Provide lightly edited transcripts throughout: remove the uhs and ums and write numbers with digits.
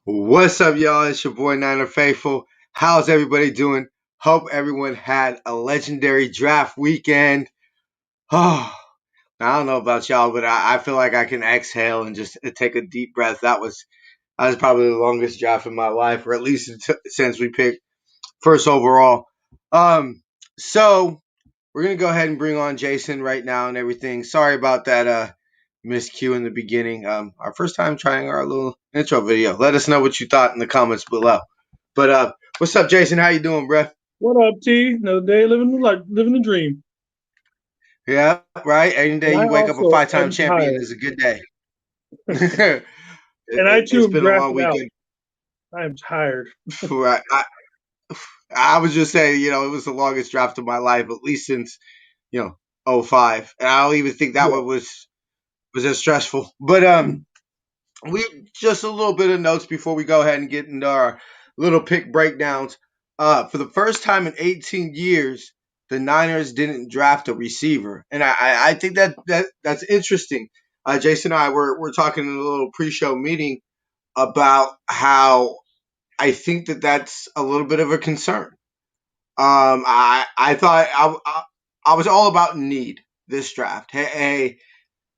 What's up, y'all? It's your boy Niner Faithful. How's everybody doing? Hope everyone had a legendary draft weekend. Oh, I don't know about y'all, but I feel like I can exhale and just take a deep breath. That was probably the longest draft of my life, or at least since we picked first overall. Um, so we're gonna go ahead and bring on Jason right now and everything. Sorry about that miscue in the beginning. Our first time trying our little intro video. Let us know what you thought in the comments below. But what's up, Jason? How you doing, bruh? What up, T? Another day living the dream. Yeah, right. Any day And I you wake up a also five-time am champion tired. is a good day. And I too It's am been a long drafted out. weekend. I am tired. Right. I was just saying, it was the longest draft of my life, at least since '05, and I don't even think that Yeah. one was as stressful. But we just a little bit of notes before we go ahead and get into our little pick breakdowns. For the first time in 18 years, the Niners didn't draft a receiver, and I think that's interesting. Jason and I were talking in a little pre-show meeting about how I think that's a little bit of a concern. I thought I was all about need this draft. Hey,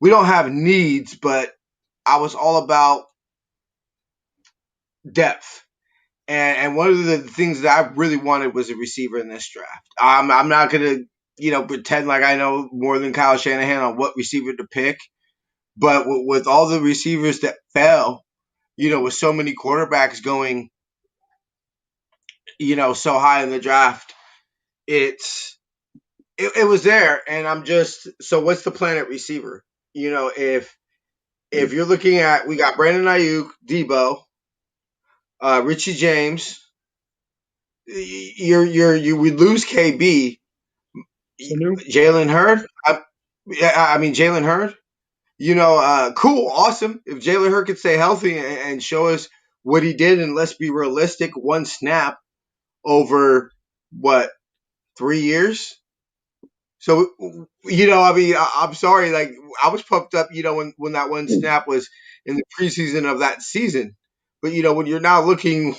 we don't have needs, but I was all about depth. And one of the things that I really wanted was a receiver in this draft. I'm not gonna pretend like I know more than Kyle Shanahan on what receiver to pick, but with all the receivers that fell, with so many quarterbacks going, so high in the draft, it's it was there, and I'm just so. What's the plan at receiver? If you're looking at, we got Brandon Ayuk, Debo, Richie James. You would lose KB. So new. Jalen Hurd. I mean Jalen Hurd. Cool, awesome. If Jalen Hurd could stay healthy and show us what he did, and let's be realistic, one snap over what 3 years. So I mean, I'm sorry. Like I was pumped up, when that one snap was in the preseason of that season. But when you're now looking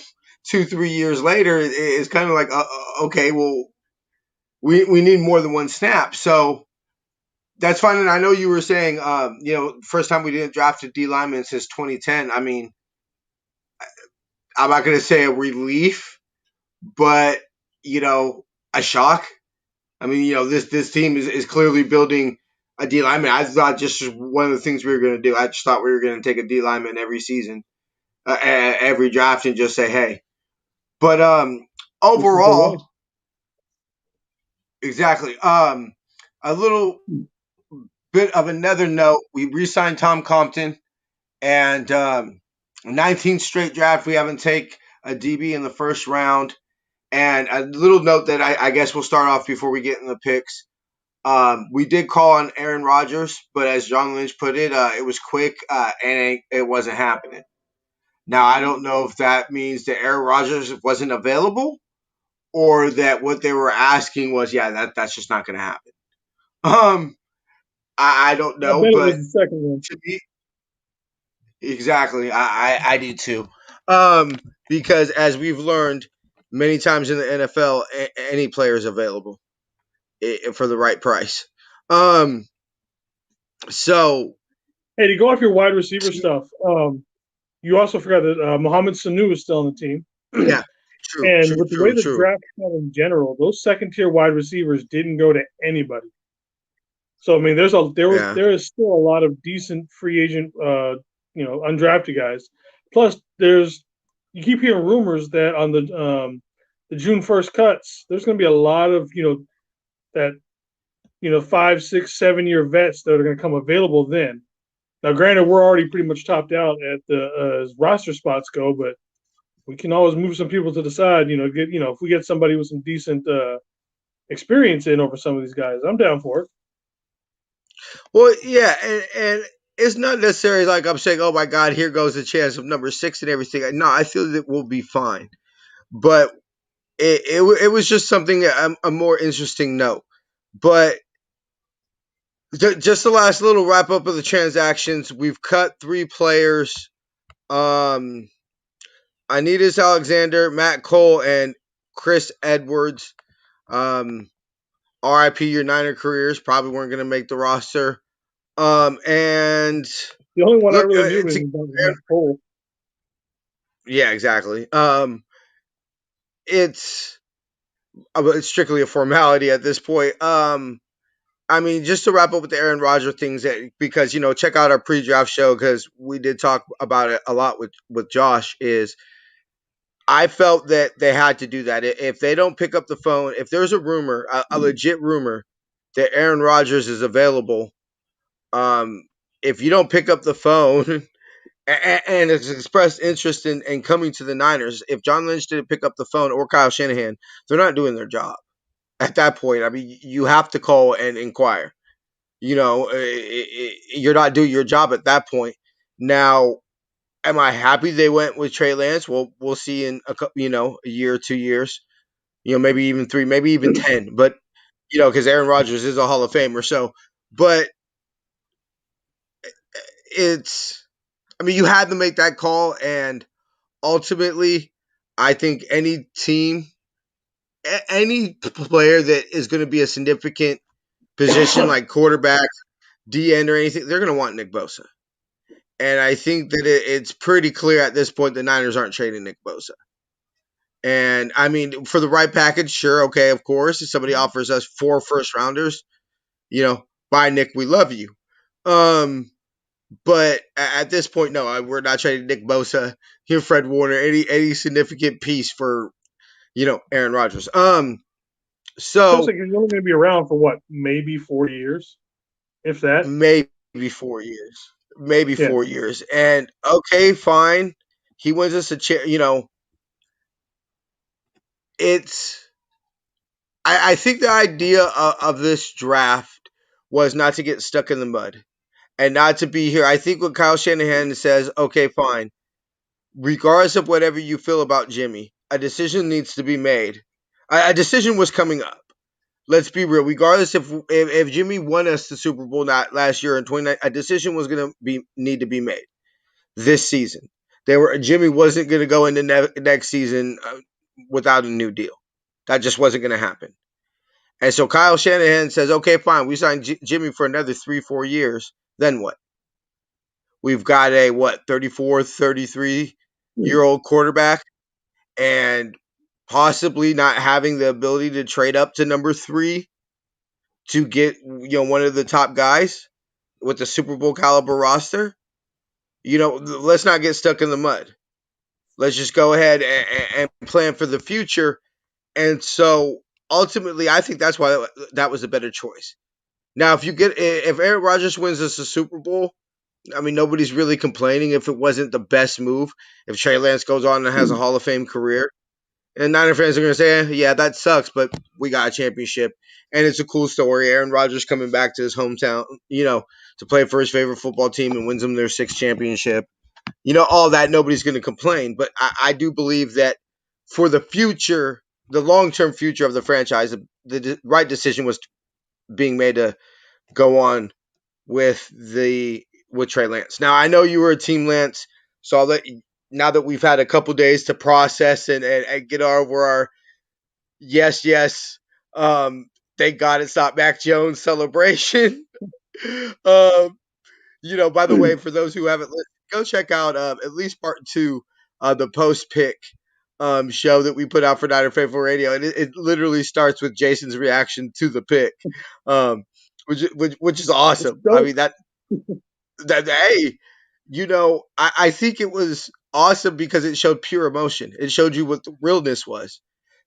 2, 3 years later, it's kind of like, okay, well, we need more than one snap. So that's fine. And I know you were saying, first time we didn't draft a D lineman since 2010. I mean, I'm not going to say a relief, but a shock. I mean, this team is clearly building a D lineman. I thought just one of the things we were going to do. I just thought we were going to take a D lineman every season, every draft, and just say, hey. But This is the way. overall, exactly. A little bit of another note. We re-signed Tom Compton, and 19th straight draft. We haven't take a DB in the first round. And a little note that I guess we'll start off before we get in the picks. We did call on Aaron Rodgers, but as John Lynch put it, it was quick and it wasn't happening. Now, I don't know if that means that Aaron Rodgers wasn't available or that what they were asking was, yeah, that's just not going to happen. Um, I don't I know, bet it was but the second one. to me, exactly, I do too. Um, because as we've learned many times in the NFL, any player is available for the right price. Um, so Hey, to go off your wide receiver stuff, you also forgot that Mohamed Sanu is still on the team. yeah, true, And true, with the way true, the true. draft went in general, those second tier wide receivers didn't go to anybody. So I mean, Yeah, there is still a lot of decent free agent, undrafted guys. Plus, there's you keep hearing rumors that on the June 1st cuts, there's going to be a lot of that 5, 6, 7 year vets that are going to come available then. Now, granted, we're already pretty much topped out at the as roster spots go, but we can always move some people to the side. Get if we get somebody with some decent experience in over some of these guys, I'm down for it. well, yeah, and it's not necessarily like I'm saying, oh my God, here goes the chance of number six and everything. No, I feel that we'll be fine. But it was just something a more interesting note. But just the last little wrap up of the transactions, we've cut 3 players. Um, Aeneas Alexander, Matt Cole, and Chris Edwards. RIP your Niner careers. Probably weren't going to make the roster. And The only one I look, really knew was about Matt Cole. yeah, exactly. It's strictly a formality at this point. I mean, just to wrap up with the Aaron Rodgers things, because check out our pre-draft show because we did talk about it a lot with Josh. Is I felt that they had to do that. If they don't pick up the phone, if there's a rumor, a legit rumor that Aaron Rodgers is available, um, if you don't pick up the phone and has expressed interest in coming to the Niners, if John Lynch didn't pick up the phone or Kyle Shanahan, they're not doing their job at that point. I mean, you have to call and inquire. You're not doing your job at that point. Now, am I happy they went with Trey Lance? Well, we'll see in a year, 2 years, maybe even three, maybe even 10. But because Aaron Rodgers is a Hall of Famer, so but it's. I mean, you had to make that call, and ultimately, I think any team, any player that is going to be a significant position like quarterback, DN, or anything, they're going to want Nick Bosa. And I think that it's pretty clear at this point the Niners aren't trading Nick Bosa. And I mean, for the right package, sure, okay, of course. If somebody offers us 4 first rounders, bye Nick, we love you. But at this point, no, we're not trading Nick Bosa, Fred Warner, any significant piece for Aaron Rodgers. Feels So like he's only going to be around for what, maybe 4 years, if that. maybe 4 years, maybe Yeah. 4 years, and okay, fine. He wins us a chair. It's. I think the idea of this draft was not to get stuck in the mud and not to be here. I think what Kyle Shanahan says, okay, fine. Regardless of whatever you feel about Jimmy, a decision needs to be made. A decision was coming up. Let's be real. Regardless if Jimmy won us the Super Bowl not last year in 29, a decision was going to be need to be made this season. Jimmy wasn't going to go into next season without a new deal. That just wasn't going to happen. And so Kyle Shanahan says, okay, fine, we signed Jimmy for another 3-4 years. Then what? We've got a 34, 33 year old quarterback and possibly not having the ability to trade up to number 3 to get one of the top guys with the Super Bowl caliber roster. Let's not get stuck in the mud. Let's just go ahead and plan for the future. And so ultimately, I think that's why that was a better choice. Now, if Aaron Rodgers wins us a Super Bowl, I mean, nobody's really complaining if it wasn't the best move. If Trey Lance goes on and has a Hall of Fame career, and Niner fans are going to say, yeah, that sucks, but we got a championship. And it's a cool story. Aaron Rodgers coming back to his hometown, to play for his favorite football team and wins them their 6th championship. All that, nobody's going to complain. But I do believe that for the future, the long term future of the franchise, the right decision was being made to go on with Trey Lance. Now I know you were a Team Lance, so I'll let you, now that we've had a couple days to process and get over our yes, um, thank God it's not Mac Jones celebration. um, by the way, for those who haven't listened, go check out at least part 2 of the post pick show that we put out for Niner Faithful Radio, and it literally starts with Jason's reaction to the pick, um, which is It's awesome. I dope. mean that hey, I think it was awesome because it showed pure emotion. It showed you what the realness was.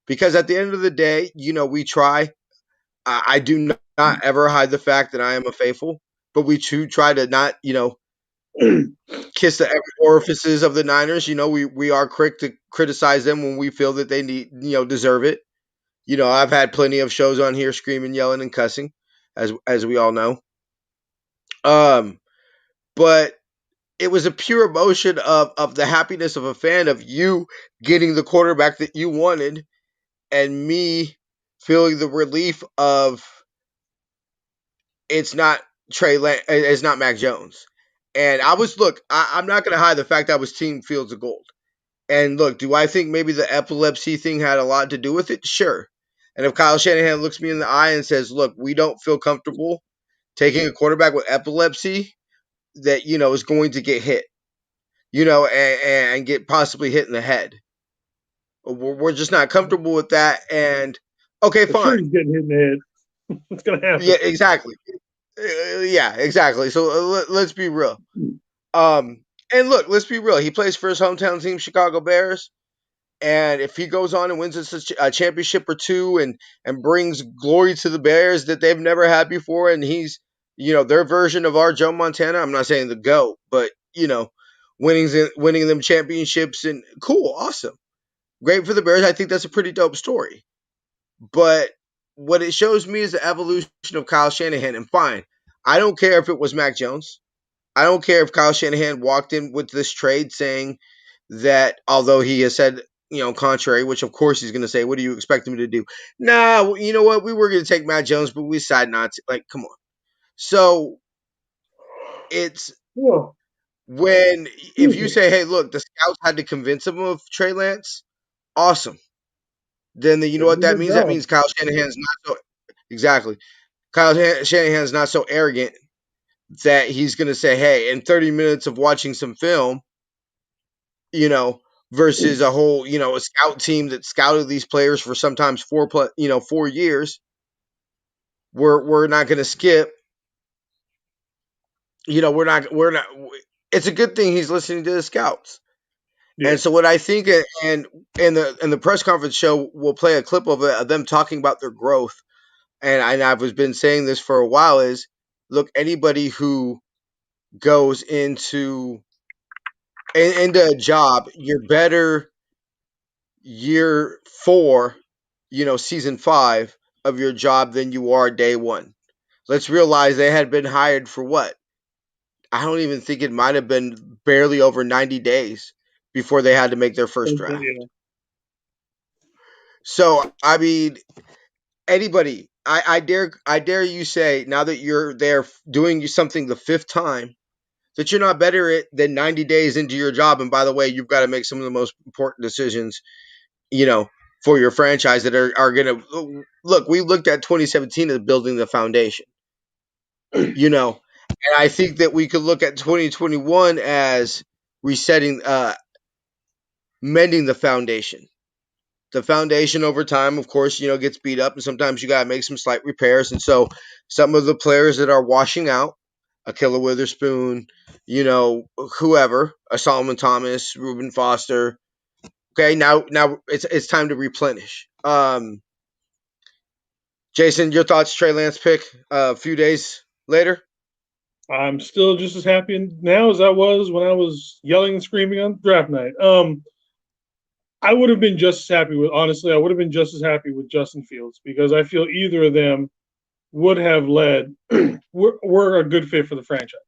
Because at the end of the day, we try. I do not ever hide the fact that I am a faithful, but we too try to not, kiss the orifices of the Niners. We are quick to criticize them when we feel that they deserve it. I've had plenty of shows on here screaming, yelling, and cussing, as we all know. Um, but it was a pure emotion of the happiness of a fan of you getting the quarterback that you wanted, and me feeling the relief of it's not it's not Mac Jones. And I'm not going to hide the fact I was Team Fields of Gold. And look, do I think maybe the epilepsy thing had a lot to do with it? Sure. And if Kyle Shanahan looks me in the eye and says, "Look, we don't feel comfortable taking a quarterback with epilepsy that is going to get hit, and get possibly hit in the head. We're just not comfortable with that." And okay, For sure, fine. he's getting hit in the head. It's gonna Yeah, happen. exactly. Yeah, exactly. So let's be real. Um, and look, let's be real. He plays for his hometown team, Chicago Bears. And if he goes on and wins a championship or two, and brings glory to the Bears that they've never had before, and he's their version of our Joe Montana. I'm not saying the GOAT, but winning them championships, and cool, awesome, great for the Bears. I think that's a pretty dope story. But what it shows me is the evolution of Kyle Shanahan. And fine, I don't care if it was Mac Jones. I don't care if Kyle Shanahan walked in with this trade saying that, although he has said, contrary, which of course he's going to say, what do you expect him to do? Nah, you know what? We were going to take Matt Jones, but we decided not to. Like, come on. So it's Whoa, when, if excuse you me. say, hey, look, the scouts had to convince him of Trey Lance, awesome. Then you know They what did that their means? That job. means Kyle Shanahan's not so, exactly. Shanahan's not so arrogant that he's going to say, hey, in 30 minutes of watching some film, you know, versus a whole, a scout team that scouted these players for sometimes 4 years. We're not going to skip. We're not. It's a good thing he's listening to the scouts. Yeah, And so what I think, and in the press conference show, we'll play a clip of it of them talking about their growth. And I've been saying this for a while is, look, anybody who goes into a job, you're better year 4, season 5 of your job than you are day 1. Let's realize they had been hired for what? I don't even think it might have been barely over 90 days before they had to make their first draft. yeah. So, I mean, anybody, I dare you say, now that you're there doing something the 5th time, that you're not better than 90 days into your job. And by the way, you've got to make some of the most important decisions, you know, for your franchise that are going to look. We looked at 2017 as building the foundation, and I think that we could look at 2021 as resetting, mending the foundation. The foundation over time, of course, gets beat up, and sometimes you got to make some slight repairs. And so, some of the players that are washing out, Akilla Witherspoon, whoever, a Solomon Thomas, Reuben Foster. Okay, now it's time to replenish. Jason, your thoughts? Trey Lance pick a few days later. I'm still just as happy now as I was when I was yelling and screaming on draft night. I would have been just as happy with, honestly, I would have been just as happy with Justin Fields because I feel either of them would have led, were a good fit for the franchise.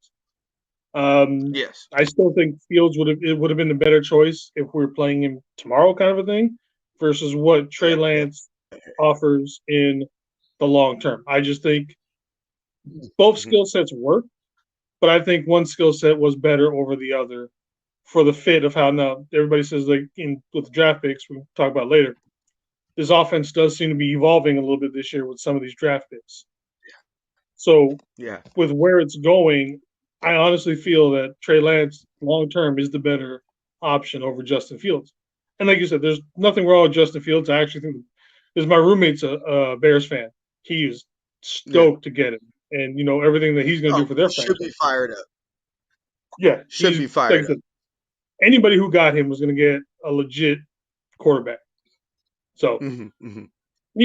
Um, Yes. I still think Fields would have been a better choice if we were playing him tomorrow, kind of a thing, versus what Trey Yep. Yep. Lance offers in the long term. I just think both Mhm. skill sets work, but I think one skill set was better over the other for the fit of how now everybody says like in with the draft picks we'll talk about later. This offense does seem to be evolving a little bit this year with some of these draft picks. So Yeah. with where it's going, I honestly feel that Trey Lance long term is the better option over Justin Fields. And like you said, there's nothing wrong with Justin Fields. I actually think because my roommate's a Bears fan, he is Yeah. stoked to get him, and everything that he's going to do Oh, for their should be franchise. fired up. Yeah, Should he's be like I fired up. said, anybody who got him was going to get a legit quarterback. So Hmm.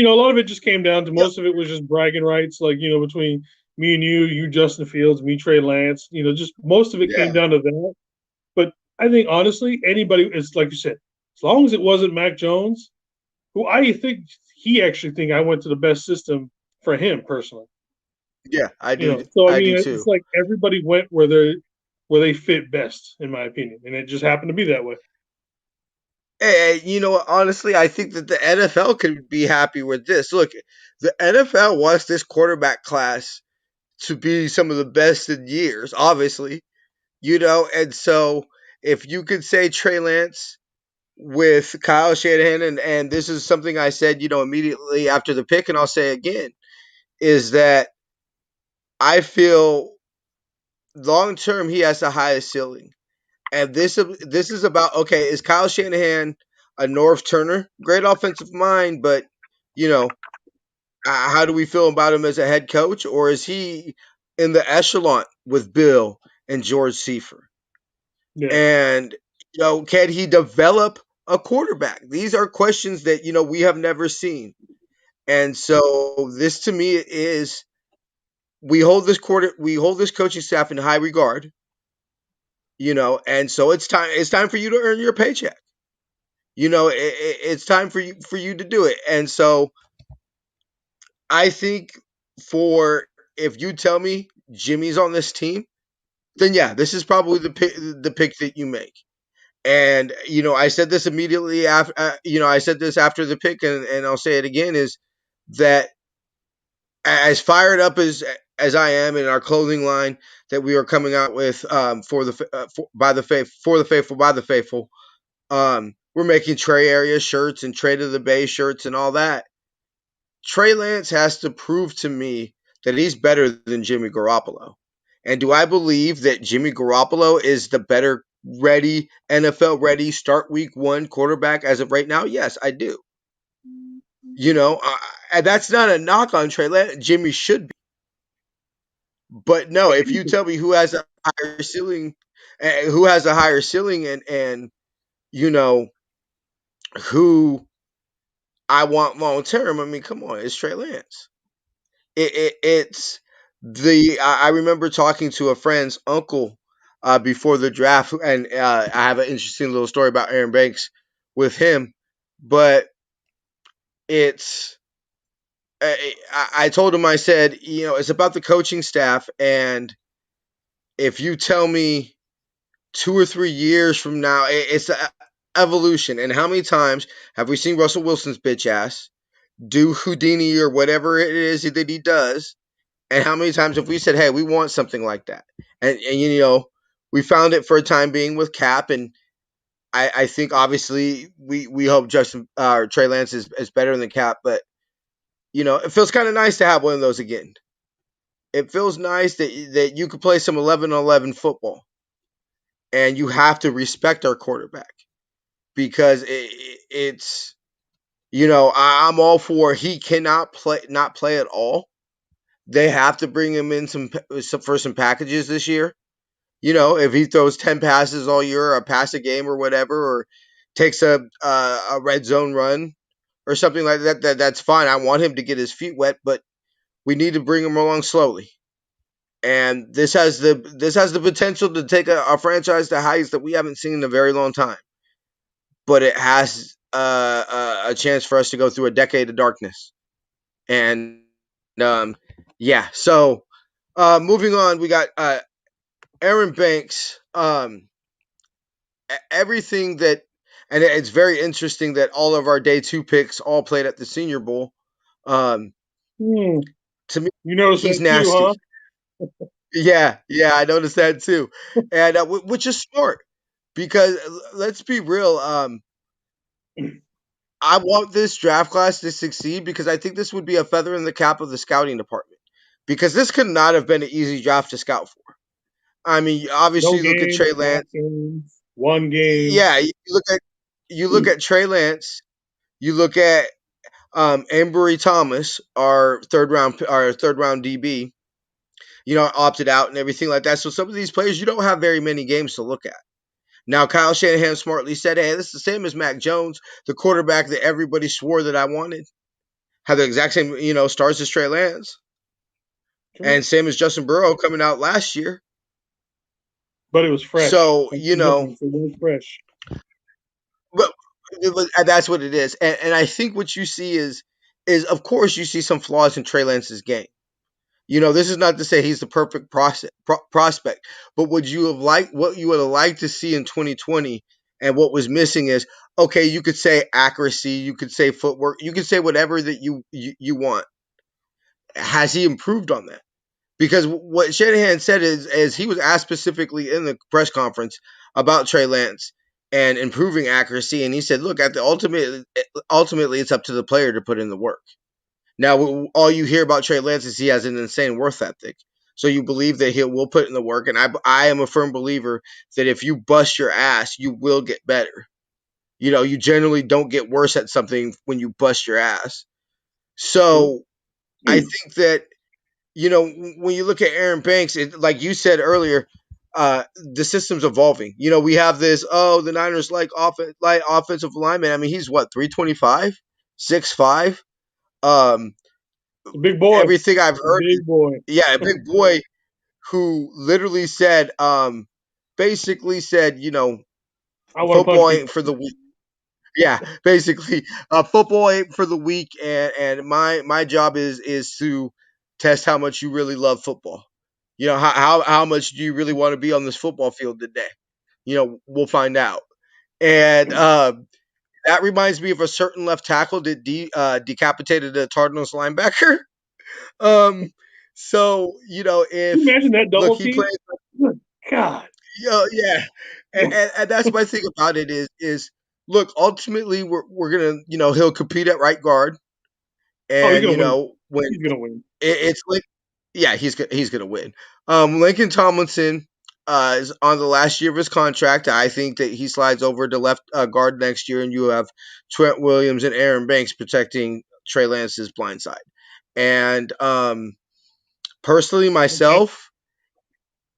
a lot of it just came down to Yep. most of it was just bragging rights, like between me and you Justin Fields, me Trey Lance. Just most of it came Yeah. down to that. But I think honestly, anybody is like you said, as long as it wasn't Mac Jones, who I think he actually think I went to the best system for him personally. Yeah. I do. So I I do mean, too. it's like everybody went where they fit best, in my opinion, and it just happened to be that way. Hey, honestly, I think that the NFL could be happy with this. Look, the NFL wants this quarterback class to be some of the best in years, obviously, and so if you could say Trey Lance, with Kyle Shanahan, and this is something I said, immediately after the pick, and I'll say again, is that I feel long term he has the highest ceiling. And this is about, okay, is Kyle Shanahan a North Turner? Great offensive mind, but you know, how do we feel about him as a head coach, or is he in the echelon with Bill and George Seifert? Yeah. And can he develop a quarterback? These are questions that we have never seen. And so this to me is, we hold this coaching staff in high regard, and so it's time for you to earn your paycheck. It's time for you to do it. And so I think, for if you tell me Jimmy's on this team, then yeah, this is probably the pick that you make. And I said this immediately after. I said this after the pick, and I'll say it again: is that as fired up as I am in our clothing line that we are coming out with, for the by the faith for the faithful by the faithful. We're making Trey area shirts and Trey to the Bay shirts and all that. Trey Lance has to prove to me that he's better than Jimmy Garoppolo. And do I believe that Jimmy Garoppolo is the better ready, NFL ready, start week one quarterback as of right now? Yes, I do. And that's not a knock on Trey Lance. Jimmy should be. But no, if you tell me higher ceiling, who has a higher ceiling, and you know who I want long term, I mean, come on, it's Trey Lance. It's I remember talking to a friend's uncle before the draft, and I have an interesting little story about Aaron Banks with him. But it's I told him, I said, it's about the coaching staff, and if you tell me 2 or 3 years from now, it's a evolution. And how many times have we seen Russell Wilson's bitch ass do Houdini or whatever it is that he does? And how many times have we said, "Hey, we want something like that"? And we found it for a time being with Cap, and I think obviously we hope Justin Trey Lance is better than Cap, but it feels kind of nice to have one of those again. It feels nice that you could play some 11-on-11 football, and you have to respect our quarterback, because it's I'm all for, he cannot play not play at all. They have to bring him in for some packages this year. If he throws 10 passes all year, or a pass a game or whatever, or takes a red zone run or something like that, that's fine. I want him to get his feet wet, but we need to bring him along slowly. And this has the potential to take a franchise to heights that we haven't seen in a very long time. But it has a chance for us to go through a decade of darkness. And yeah, so moving on, we got Aaron Banks. Everything that, and it's very interesting that all of our day two picks all played at the Senior Bowl. Um, Hmm. to me, You noticed he's that too, nasty. huh? Yeah, I noticed that too, and which is smart, because let's be real. I want this draft class to succeed, because I think this would be a feather in the cap of the scouting department, because this could not have been an easy draft to scout for. I mean, No obviously, you look at games, Trey half Lance. games, one game. Yeah, you look at Trey Lance. You look at Embry Thomas, our third round DB, opted out and everything like that. So some of these players, you don't have very many games to look at. Now, Kyle Shanahan smartly said, "Hey, this is the same as Mac Jones, the quarterback that everybody swore that I wanted. Had the exact same, stars as Trey Lance, True. and same as Justin Burrow coming out last year. But it was fresh. So, That's the difference. It was fresh. but that's what it is. And I think what you see is, of course, you see some flaws in Trey Lance's game. This is not to say he's the perfect prospect, but what you would have liked to see in 2020, and what was missing is, okay, you could say accuracy, you could say footwork, you could say whatever that you want. Has he improved on that? Because what Shanahan said is he was asked specifically in the press conference about Trey Lance, and improving accuracy. And he said, look, at the ultimately, it's up to the player to put in the work. Now, all you hear about Trey Lance is he has an insane worth ethic. So you believe that he will put in the work, and I am a firm believer that if you bust your ass, you will get better. You generally don't get worse at something when you bust your ass. True. So I think that when you look at Aaron Banks, like you said earlier, the system's evolving. We have this. Oh, the Niners like offensive lineman. I mean, he's what 325, 6'5". Um, The big boy. Everything I've The heard, big boy. yeah, a big boy who literally said, basically said, I want to punch football ain't people. for the weak. Yeah, basically, football ain't for the weak, and my job is to test how much you really love football. How much do you really want to be on this football field today? We'll find out. And that reminds me of a certain left tackle that decapitated a Cardinals linebacker. Um, so Can you if imagine that look, double he team? plays. Good God. Yeah, and that's my thing about it is look, ultimately we're gonna he'll compete at right guard, Oh, he's and gonna win. when He's gonna win. it's like yeah, he's gonna win. Lincoln Tomlinson is on the last year of his contract. I think that he slides over to left guard next year, and you have Trent Williams and Aaron Banks protecting Trey Lance's blind side. And personally, Okay. myself,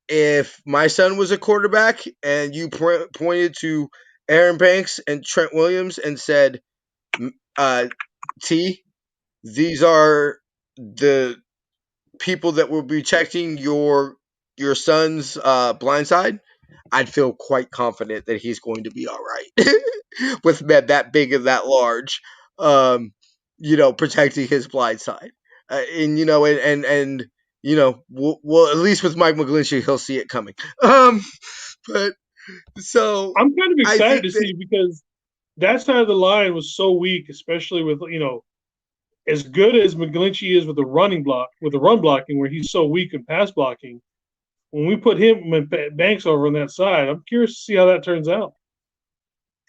if my son was a quarterback and you pointed to Aaron Banks and Trent Williams and said, uh, T, these are the people that will be checking your son's blind side, I'd feel quite confident that he's going to be all right with that big and that large, um, protecting his blind side. And we'll at least with Mike McGlinchey, he'll see it coming. But so I'm kind of I excited think to that see because that side of the line was so weak, especially with as good as McGlinchey is with the run blocking, where he's so weak in pass blocking. When we put him and Banks over on that side, I'm curious to see how that turns out.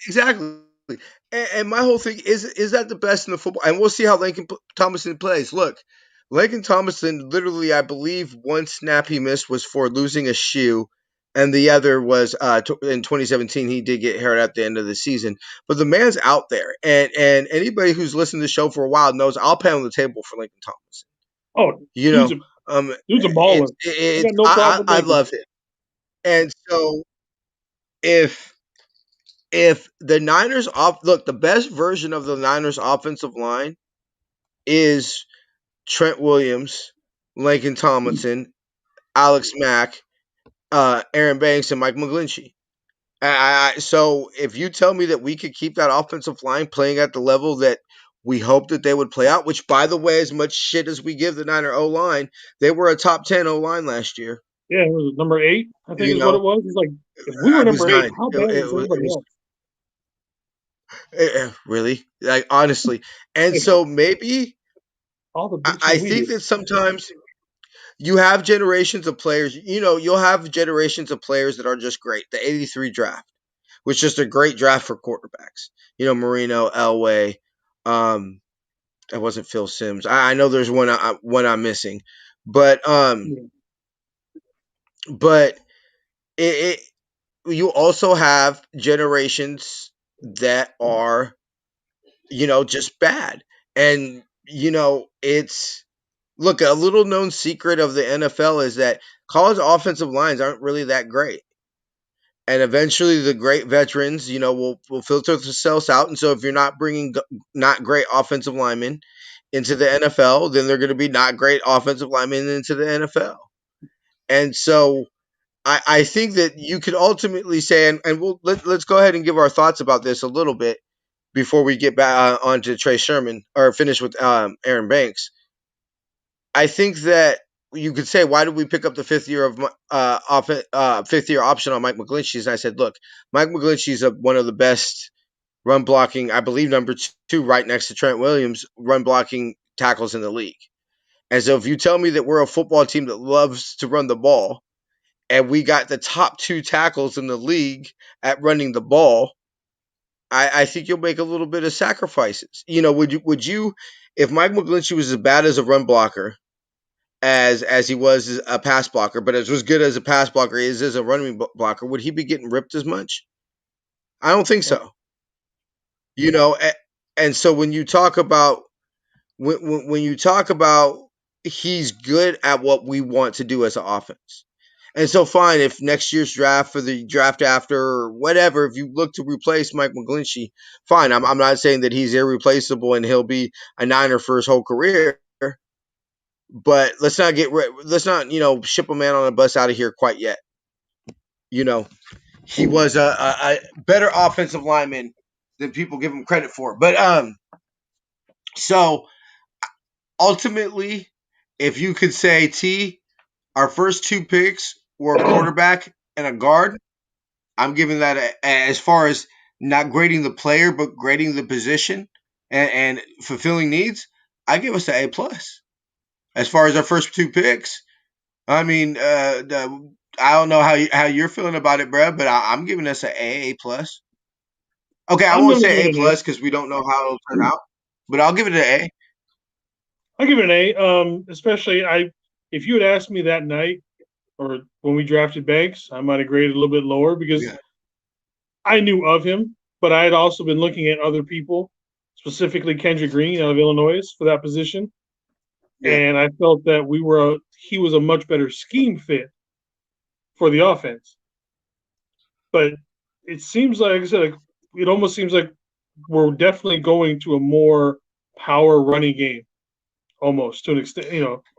exactly. And my whole thing is that the best in the football, and we'll see how Lincoln Thomason plays. Look, Lincoln Thomason, literally, I believe one snap he missed was for losing a shoe, and the other was in 2017. He did get hurt at the end of the season, but the man's out there, and anybody who's listened to the show for a while knows I'll pay on the table for Lincoln Thomason. Oh, You dude's know, a dude's a baller. I got no problem with I Lincoln. love it, and so if the Niners off look, the best version of the Niners offensive line is Trent Williams, Lincoln Tomlinson, Alex Mack, Aaron Banks, and Mike McGlinchey. So if you tell me that we could keep that offensive line playing at the level that we hope that they would play out, which by the way, as much shit as we give the Niner O line, they were a top 10 O line last year. Yeah, it was number 8, I think You is what know, it was. It's like if we were I was number 8, 9. how bad It was everybody was else? really like honestly, and Like so maybe all the I bitching we think did. that sometimes you have generations of players. You'll have generations of players that are just great. The '83 draft was just a great draft for quarterbacks. Marino, Elway. Um, that wasn't Phil Simms. I know there's one I'm missing, but Yeah. but it you also have generations that are just bad, and it's look, a little known secret of the NFL is that college offensive lines aren't really that great. And eventually the great veterans, will filter themselves out. And so if you're not bringing not great offensive linemen into the NFL, then they're going to be not great offensive linemen into the NFL. And so I think that you could ultimately say, and let's go ahead and give our thoughts about this a little bit before we get back on to Trey Sherman or finish with Aaron Banks. I think that you could say, why did we pick up the fifth year option on Mike McGlinchey? And I said, look, Mike McGlinchey is one of the best run blocking, I believe number two, right next to Trent Williams, run blocking tackles in the league. And so if you tell me that we're a football team that loves to run the ball, and we got the top two tackles in the league at running the ball, I think you'll make a little bit of sacrifices. Would you if Mike McGlinchey was as bad as a run blocker as he was as a pass blocker, but as good as a pass blocker is as a running blocker, would he be getting ripped as much? I don't think Well, so. You know, and so when you talk about he's good at what we want to do as an offense. And so fine if next year's draft for the draft after or whatever, if you look to replace Mike McGlinchey, fine. I'm not saying that he's irreplaceable and he'll be a Niner for his whole career, but let's not ship a man on a bus out of here quite yet. You know, he was a better offensive lineman than people give him credit for. But so ultimately, if you could say T, our first two picks were a quarterback and a guard. I'm giving that as far as not grading the player, but grading the position and fulfilling needs. I give us an A+. As far as our first two picks, I mean, I don't know how you're feeling about it, Brad, but I'm giving us an A+. Okay, I I'm won't gonna give say it A an A. plus because we don't know how it'll turn out, but I'll give it an A. I'll give it an A. Especially if you had asked me that night or when we drafted Banks, I might have graded a little bit lower because Yeah, I knew of him, but I had also been looking at other people, specifically Kendrick Green out of Illinois for that position, yeah, and I felt that he was a much better scheme fit for the offense. But it seems like I said, it almost seems like we're definitely going to a more power running game, almost to an extent.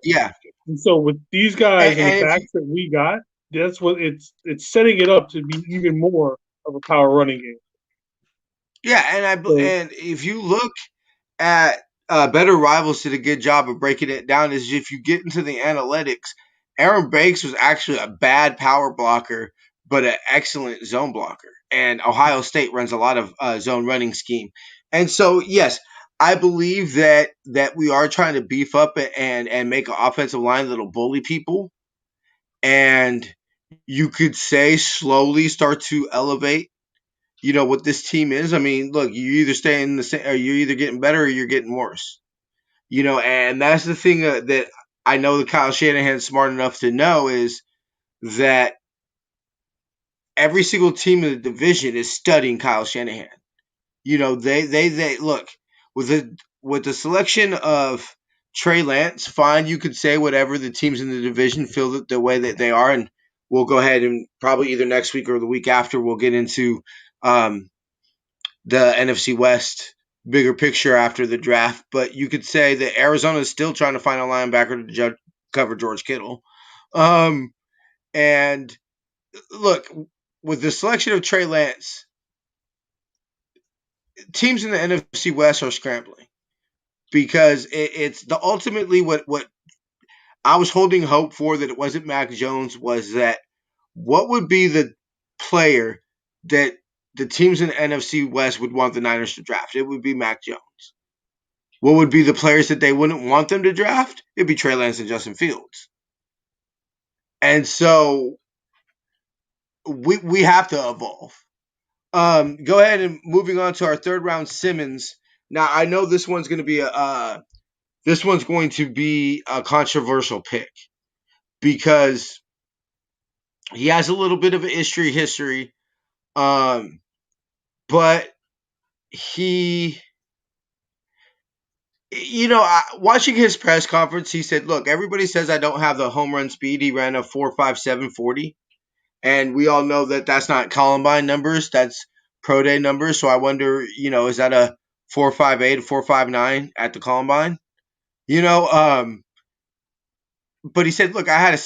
yeah. And so with these guys and the And if you, backs that we got, that's what it's setting it up to be even more of a power running game. yeah, So and if you look at Better Rivals did a good job of breaking it down. Is if you get into the analytics, Aaron Banks was actually a bad power blocker, but an excellent zone blocker. And Ohio State runs a lot of zone running scheme. And so, yes, I believe that we are trying to beef up and make an offensive line that'll bully people. And you could say slowly start to elevate what this team is. I mean, look, you either stay in the same, or you're either getting better or you're getting worse. And that's the thing that I know that Kyle Shanahan's smart enough to know is that every single team in the division is studying Kyle Shanahan. They look with the selection of Trey Lance. Fine, you could say whatever the teams in the division feel that the way that they are, and we'll go ahead and probably either next week or the week after we'll get into um, the NFC West bigger picture after the draft. But you could say that Arizona is still trying to find a linebacker to cover George Kittle. Um, and look, with the selection of Trey Lance, teams in the NFC West are scrambling because it's the ultimately what I was holding hope for that it wasn't Mac Jones was that what would be the player that the teams in the NFC West would want the Niners to draft? It would be Mac Jones. What would be the players that they wouldn't want them to draft? It'd be Trey Lance and Justin Fields. And so we have to evolve. Go ahead and moving on to our third round Simmons. Now I know this one's going to be a controversial pick because he has a little bit of a history. Um, but he watching his press conference, he said, "Look, everybody says I don't have the home run speed. He ran a 4.57 40. And we all know that that's not Columbine numbers. That's pro day numbers. So I wonder, is that a 4.58, a 4.59 at the Columbine? You know, um, but he said, look, I had a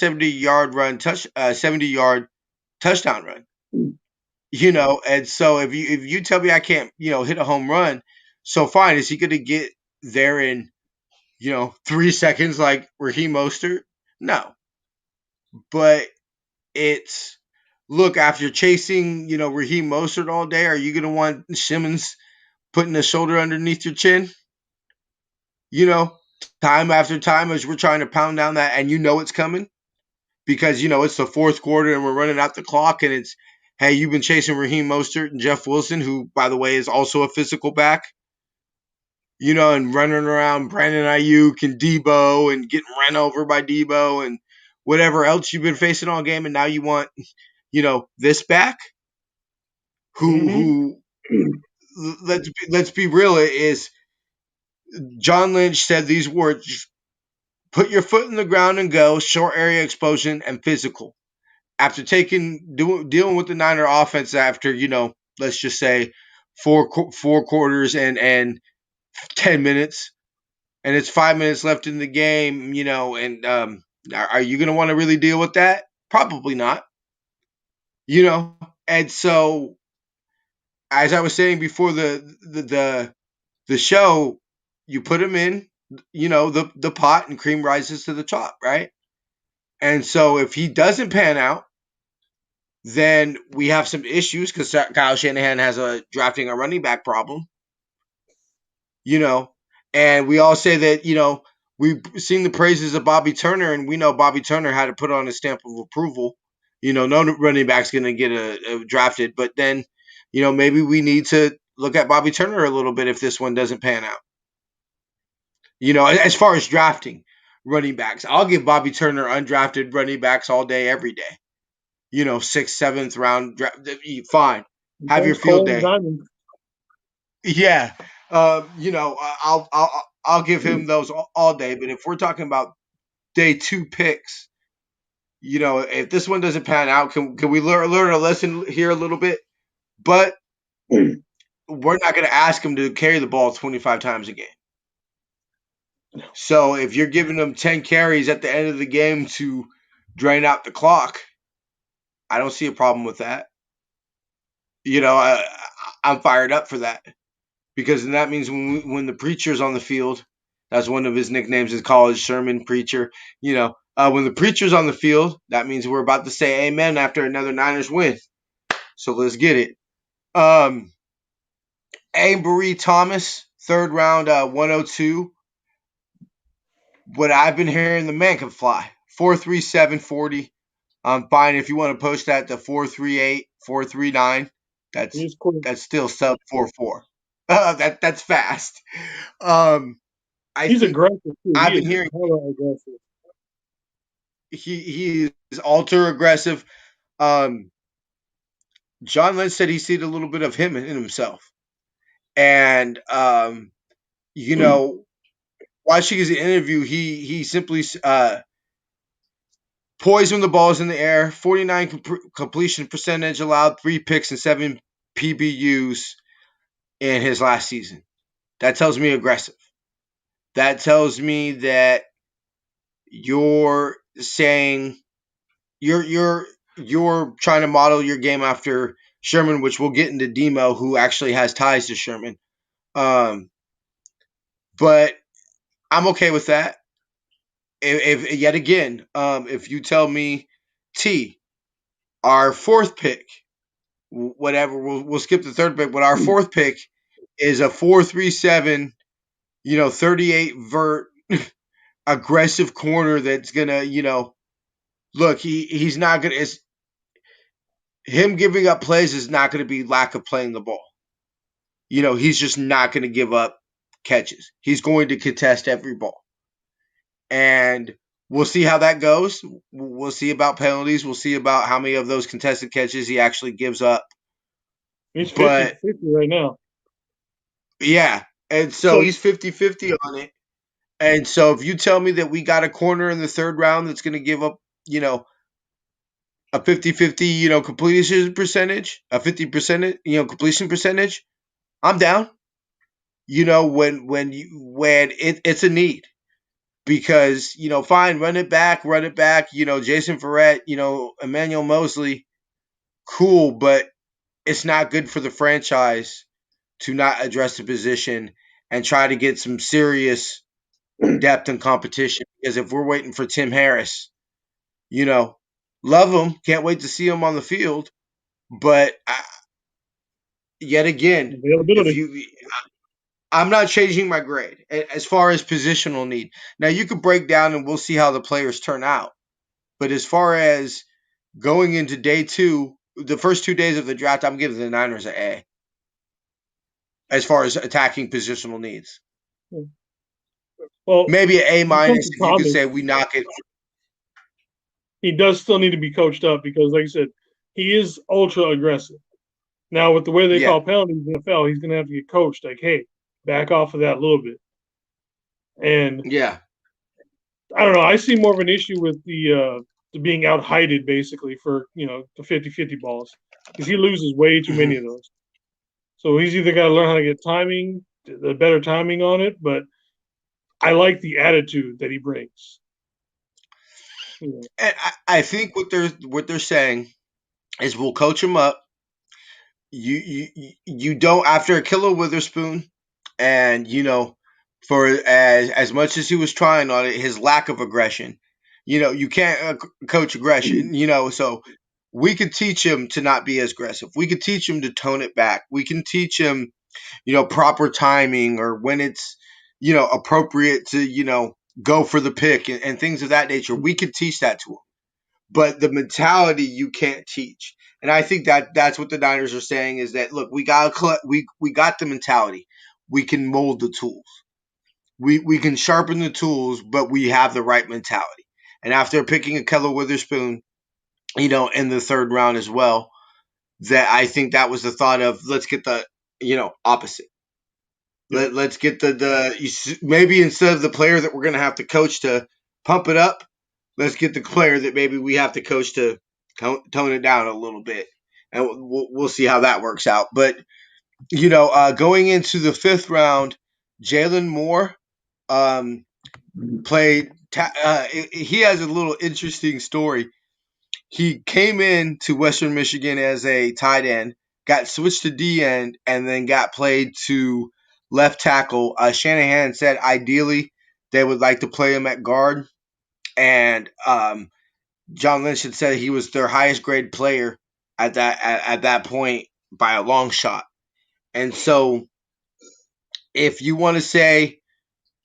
70-yard touchdown run. And so if you tell me I can't, hit a home run, so fine. Is he going to get there in 3 seconds like Raheem Mostert? No, but it's look after chasing, Raheem Mostert all day. Are you going to want Simmons putting a shoulder underneath your chin? You know, time after time as we're trying to pound down that, and it's coming. because it's the fourth quarter and we're running out the clock, and it's, hey, you've been chasing Raheem Mostert and Jeff Wilson, who by the way is also a physical back, and running around Brandon Ayuk and Debo and getting ran over by Debo and whatever else you've been facing all game, and now you want this back who Mm-hmm. who let's be real, is John Lynch said these words: put your foot in the ground and go, short area explosion and physical. After dealing with the Niner offense after let's just say four quarters and 10 minutes, and it's 5 minutes left in the game, and are you going to want to really deal with that? Probably not, And so, as I was saying before the show, you put them in, the pot, and cream rises to the top, right? And so, if he doesn't pan out, then we have some issues because Kyle Shanahan has a drafting a running back problem, you know, and we all say that, we've seen the praises of Bobby Turner, and we know Bobby Turner had to put on a stamp of approval. No running back's going to get drafted, but then, maybe we need to look at Bobby Turner a little bit if this one doesn't pan out. As far as drafting running backs, I'll give Bobby Turner undrafted running backs all day, every day. Sixth, seventh round, fine. Have your Thanks, field Cole and day. Diamond. Yeah. I'll give him those all day. But if we're talking about day two picks, if this one doesn't pan out, can we learn a lesson here a little bit? But we're not going to ask him to carry the ball 25 times a game. So if you're giving them 10 carries at the end of the game to drain out the clock, I don't see a problem with that. I'm fired up for that. Because then that means when the preacher's on the field, that's one of his nicknames in college, Sermon Preacher. When the preacher's on the field, that means we're about to say amen after another Niners win. So let's get it. Avery Thomas, third round, 102. What I've been hearing, the man can fly. 4.37 40. I'm fine if you want to post that to 4.38, 4.39. That's He's quick. that's still sub 4.4. That's fast. Um, I He's think aggressive too. I've He been is hearing hella aggressive. he is ultra aggressive. Um, John Lynch said he seen a little bit of him in himself, and you know, watching his interview, he simply poised when the ball is in the air. 49 completion percentage allowed, 3 picks and 7 PBUs in his last season. That tells me aggressive. That tells me that you're saying you're trying to model your game after Sherman, which we'll get into Demo, who actually has ties to Sherman. But I'm okay with that. If yet again, if you tell me T, our fourth pick, whatever, we'll skip the third pick, but our fourth pick is a 4.37, 38 vert aggressive corner that's gonna, look, he's not gonna. It's, him giving up plays is not going to be lack of playing the ball. He's just not going to give up catches. He's going to contest every ball. And we'll see how that goes. We'll see about penalties. We'll see about how many of those contested catches he actually gives up. He's 50 But 50 right now. yeah, and so So he's 50-50 on it. And so if you tell me that we got a corner in the third round that's going to give up, a 50-50, completion percentage, a 50%, completion percentage, I'm down. It's a need, because fine, run it back, Jason Verrett, Emmanuel Mosley, cool, but it's not good for the franchise to not address the position and try to get some serious depth and competition, because if we're waiting for Tim Harris, you know love him, can't wait to see him on the field, but yet again, if availability. you I'm not changing my grade as far as positional need. Now you could break down and we'll see how the players turn out. But as far as going into day two, the first 2 days of the draft, I'm giving the Niners an A as far as attacking positional needs. Well, Maybe an A when it comes minus to if you could say Thomas, we knock it. he does still need to be coached up because, like I said, he is ultra aggressive. Now, with the way they Yeah, call penalties in the NFL, he's going to have to get coached. Like, hey, back off of that a little bit. And yeah. I don't know. I see more of an issue with the being out heighted basically for the 50-50 balls because he loses way too many Hmm. of those. So he's either got to learn how to get timing, the better timing on it. But I like the attitude that he brings. You know, And I think what they're saying is we'll coach him up. You don't after Killer Witherspoon, and for as much as he was trying on it, his lack of aggression. You can't coach aggression. So we could teach him to not be as aggressive. We could teach him to tone it back. We can teach him proper timing or when it's appropriate to go for the pick and things of that nature. We could teach that to him, but the mentality you can't teach. And I think that's what the Niners are saying is that look, we got the mentality. We can mold the tools. We can sharpen the tools, but we have the right mentality. And after picking a Keller Witherspoon, in the third round as well, that I think that was the thought of let's get the opposite. yeah. Let's get maybe instead of the player that we're going to have to coach to pump it up, let's get the player that maybe we have to coach to tone it down a little bit, and we'll see how that works out. But going into the fifth round, Jalen Moore um, played. He has a little interesting story. He came in to Western Michigan as a tight end, got switched to D end, and then got played to left tackle. Shanahan said ideally they would like to play him at guard, and John Lynch had said he was their highest grade player at that point by a long shot. And so, if you want to say,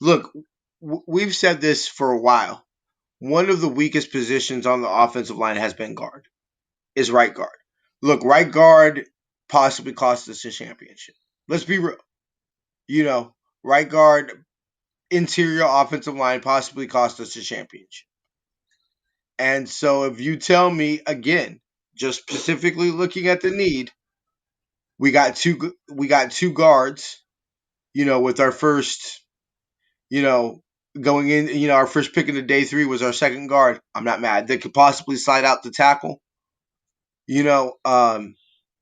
look, we've said this for a while. One of the weakest positions on the offensive line has been guard. Is right guard. Look, right guard possibly cost us a championship. Let's be real. You know, right guard, interior offensive line possibly cost us a championship. And so if you tell me again, just specifically looking at the need, we got two guards, with our first, you know, going in, our first pick in the day three was our second guard. I'm not mad. They could possibly slide out the tackle, you know, um,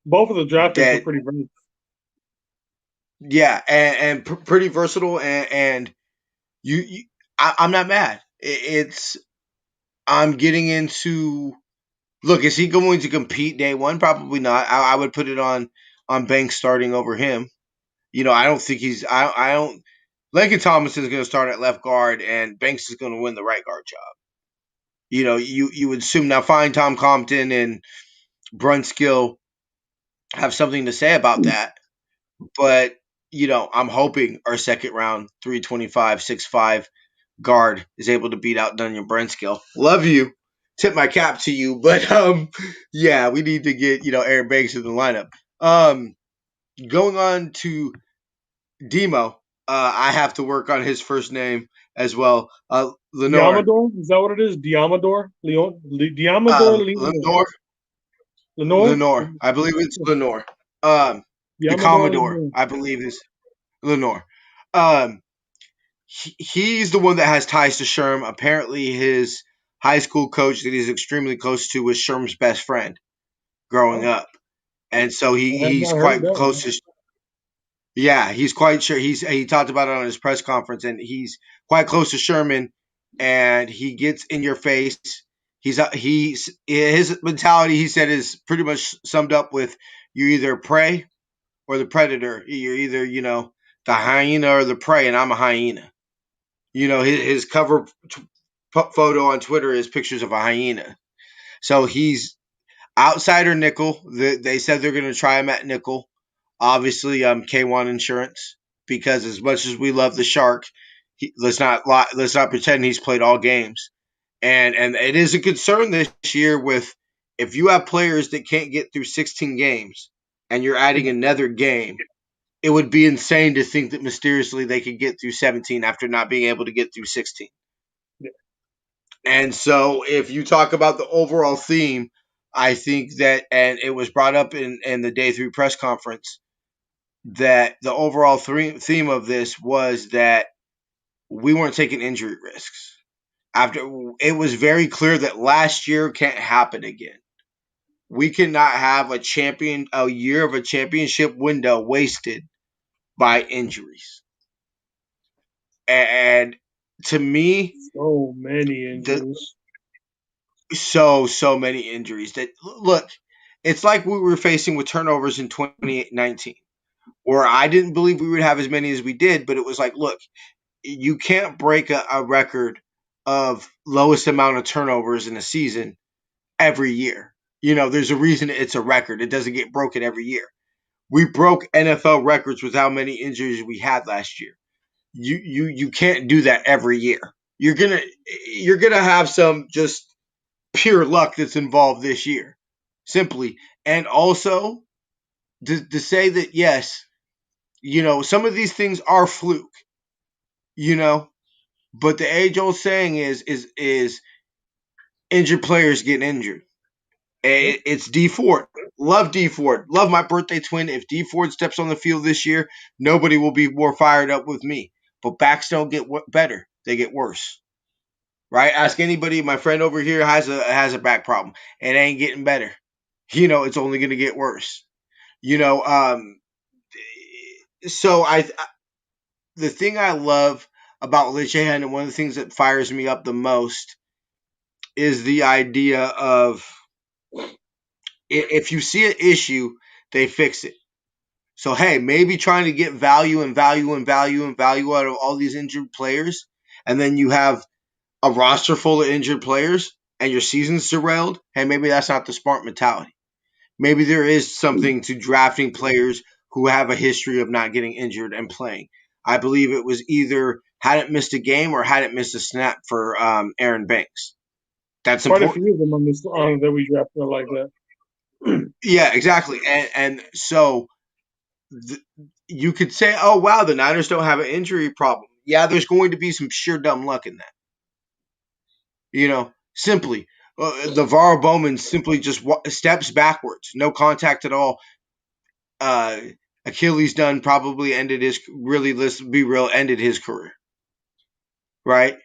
Both of the draft picks were that pretty great. yeah, and pretty versatile, and I'm not mad. It's I'm getting into look. Is he going to compete day one? Probably not. I would put it on Banks starting over him. I don't think he's. I don't. Lincoln Thomas is going to start at left guard, and Banks is going to win the right guard job. You would assume now. Fine, Tom Compton and Brunskill have something to say about that, but I'm hoping our second round 325 6'5" guard is able to beat out Dunyan Brunskill. Love you. Tip my cap to you. But yeah, we need to get, Aaron Banks in the lineup. Um Going on to Demo, I have to work on his first name as well. Lenore. Diamador, is that what it is? Diamador, Leon, Diamador, Lenore, Lenore. Lenore, Lenore. I believe it's Lenore. Um the Diamador, Commodore, Lenore. I believe is Lenore. Um he's the one that has ties to Sherm. Apparently, his high school coach that he's extremely close to was Sherm's best friend growing Oh, up, and so I have he's not heard quite that close one. to. Yeah, he's quite sure. He talked about it on his press conference, and he's quite close to Sherman, and he gets in your face. He's his mentality. He said is pretty much summed up with you're either prey or the predator. You're either the hyena or the prey, and I'm a hyena. His cover photo on Twitter is pictures of a hyena. So he's outsider nickel. They said they're going to try him at nickel. Obviously, K1 Insurance, because as much as we love the Shark, let's not pretend he's played all games. And it is a concern this year with if you have players that can't get through 16 games and you're adding another game, it would be insane to think that mysteriously they could get through 17 after not being able to get through 16. Yeah. And so if you talk about the overall theme, I think that, and it was brought up in the day three press conference, that the overall theme of this was that we weren't taking injury risks. After it was very clear that last year can't happen again. We cannot have a year of a championship window wasted by injuries. And to me, So many the injuries. so many injuries that look, it's like we were facing with turnovers in 2019, where I didn't believe we would have as many as we did, but it was like, look, you can't break a record of lowest amount of turnovers in a season every year. There's a reason it's a record. It doesn't get broken every year. We broke NFL records with how many injuries we had last year. You can't do that every year. You're gonna have some just pure luck that's involved this year, simply. And also to say that yes, some of these things are fluke, you know, but the age old saying is injured players get injured. Yep. It's D Ford. Love D Ford. Love my birthday twin. If D Ford steps on the field this year, nobody will be more fired up with me. But backs don't get better; they get worse. Right? Ask anybody. My friend over here has a back problem. It ain't getting better. It's only going to get worse. You know, um, so the thing I love about Lich and one of the things that fires me up the most is the idea of if you see an issue, they fix it. So hey, maybe trying to get value and value and value and value out of all these injured players, and then you have a roster full of injured players and your season's derailed. Hey, maybe that's not the smart mentality. Maybe there is something to drafting players who have a history of not getting injured and playing. I believe it was either hadn't missed a game or hadn't missed a snap for Aaron Banks. That's Quite a important. few of them on this that we drafted like that. Yeah, exactly. And so th- you could say, oh, wow, the Niners don't have an injury problem. Yeah, there's going to be some sheer dumb luck in that. Simply. The Varro Bowman simply just steps backwards, no contact at all. Uh, Achilles done probably ended his really. Let's be real, ended his career, right?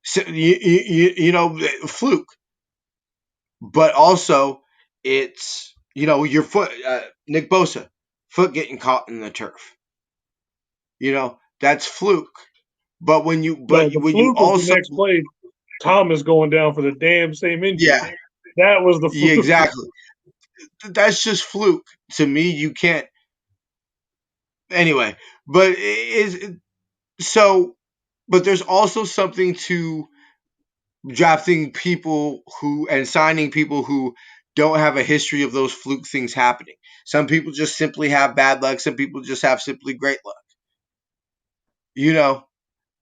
So, fluke, but also it's your foot, Nick Bosa, foot getting caught in the turf. That's fluke. But when you No, but the when you fluke was the also next play. Thomas going down for the damn same injury. yeah, That was the yeah, fluke. exactly. That's just fluke to me. You can't anyway. But is so. But there's also something to drafting people who and signing people who don't have a history of those fluke things happening. Some people just simply have bad luck. Some people just have simply great luck. You know,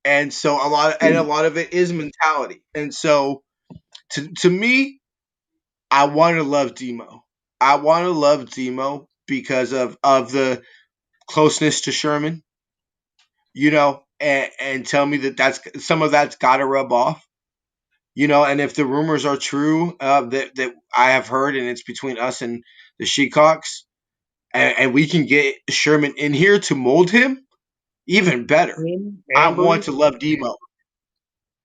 and so a lot of it is mentality. And so to me, I want to love Demo. I want to love Demo because of the closeness to Sherman. And tell me that's some of that's got to rub off. And if the rumors are true that I have heard, and it's between us and the Shecox, and we can get Sherman in here to mold him, even better. Him, I want Ambry. to love Demo.